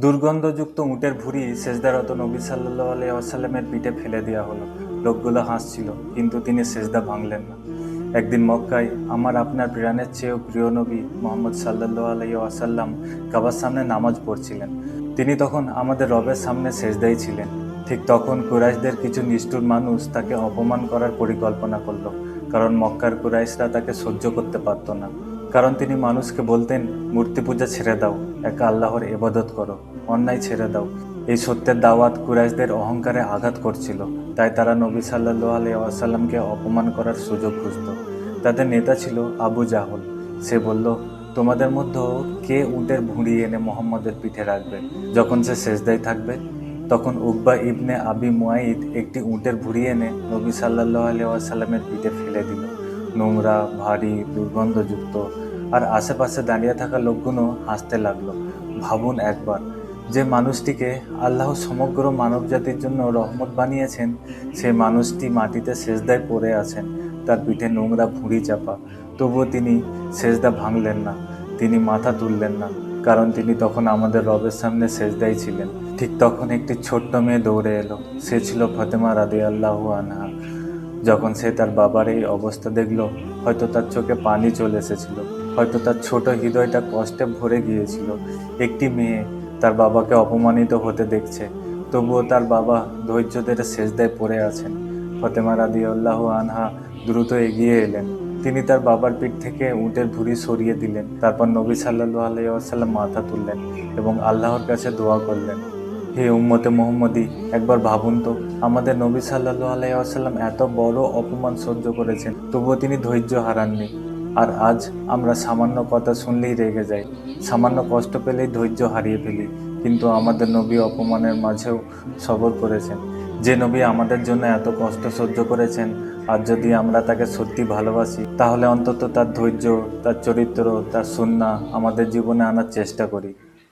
দুর্গন্ধযুক্ত উটের ভুঁড়ি সেজদারত নবী সাল্লাল্লাহু আলাইহি ওয়াসাল্লামের পিঠে ফেলে দেওয়া হলো। লোকগুলো হাসছিল, কিন্তু তিনি সেজদা ভাঙলেন না। একদিন মক্কায় আমার আপনার প্রাণের চেয়েও প্রিয় নবী মুহাম্মদ সাল্লাল্লাহু আলাইহি ওয়াসাল্লাম কাবার সামনে নামাজ পড়ছিলেন। তিনি তখন আমাদের রবের সামনে সেজদায় ছিলেন। ঠিক তখন কুরাইশদের কিছু নিষ্ঠুর মানুষ তাকে অপমান করার পরিকল্পনা করলো, কারণ মক্কার কুরাইশরা তাকে সহ্য করতে পারত না। কারণ তিনি মানুষকে বলতেন, মূর্তি পূজা ছেড়ে দাও, একা আল্লাহর ইবাদত করো, অন্যায় ছেড়ে দাও। এই সত্যের দাওয়াত কুরাইশদের অহংকারে আঘাত করছিল, তাই তারা নবী সাল্লাল্লাহু আলাইহি ওয়াসাল্লামকে অপমান করার সুযোগ খুঁজত। তাদের নেতা ছিল আবু জাহল। সে বলল, তোমাদের মধ্যে কে উটের ভুঁড়ি এনে মোহাম্মদের পিঠে রাখবে যখন সে সেজদায় থাকবে? তখন উকবা ইবনে আবি মুয়াইদ একটি উটের ভুঁড়ি এনে নবী সাল্লাল্লাহু আলাইহি ওয়াসাল্লামের পিঠে ফেলে দিল। নোংরা, ভারী, দুর্গন্ধযুক্ত। আর আশেপাশে দাঁড়িয়ে থাকা লোকগুলো হাসতে লাগলো। ভাবুন একবার, যে মানুষটিকে আল্লাহ সমগ্র মানবজাতির জন্য রহমত বানিয়েছেন, সেই মানুষটি মাটিতে সেজদায় পড়ে আছেন, তার পিঠে নোংরা ভুঁড়ি চাপা। তবুও তিনি সেজদা ভাঙলেন না, তিনি মাথা তুললেন না, কারণ তিনি তখন আমাদের রবের সামনে সেজদায় ছিলেন। ঠিক তখন একটি ছোট্ট মেয়ে দৌড়ে এলো। সে ছিল ফাতেমা রাদিয়াল্লাহু আনহা। যখন সে তার বাবার এই অবস্থা দেখল, হয়তো তার চোখে পানি চলে এসেছিল, হয়তো তার ছোট হৃদয়টা কষ্টে ভরে গিয়েছিল। একটি মেয়ে তার বাবাকে অপমানিত হতে দেখছে, তবুও তার বাবা ধৈর্য ধরে সেজদায় পড়ে আছেন। ফাতেমা রাদিয়াল্লাহু আনহা দ্রুত এগিয়ে এলেন। তিনি তার বাবার পিঠ থেকে উটের ভুঁড়ি সরিয়ে দিলেন। তারপর নবী সাল্লাল্লাহু আলাইহি ওয়াসাল্লাম মাথা তুললেন এবং আল্লাহর কাছে দোয়া করলেন, হে উম্মতে মুহাম্মদী, একবার ভাবুন তো, আমাদের নবী সাল্লাল্লাহু আলাইহি ওয়াসাল্লাম এত বড় অপমান সহ্য করেছেন, তবুও তিনি ধৈর্য হারাননি। আর আজ আমরা সামান্য কথা শুনলেই রেগে যাই, সামান্য কষ্ট পেলেই ধৈর্য হারিয়ে ফেলি। কিন্তু আমাদের নবী অপমানের মাঝেও সবর করেছেন। যে নবী আমাদের জন্য এত কষ্ট সহ্য করেছেন, আর যদি আমরা তাকে সত্যি ভালোবাসি, তাহলে অন্তত তার ধৈর্য, তার চরিত্র, তার সুন্নাহ আমাদের জীবনে আনার চেষ্টা করি।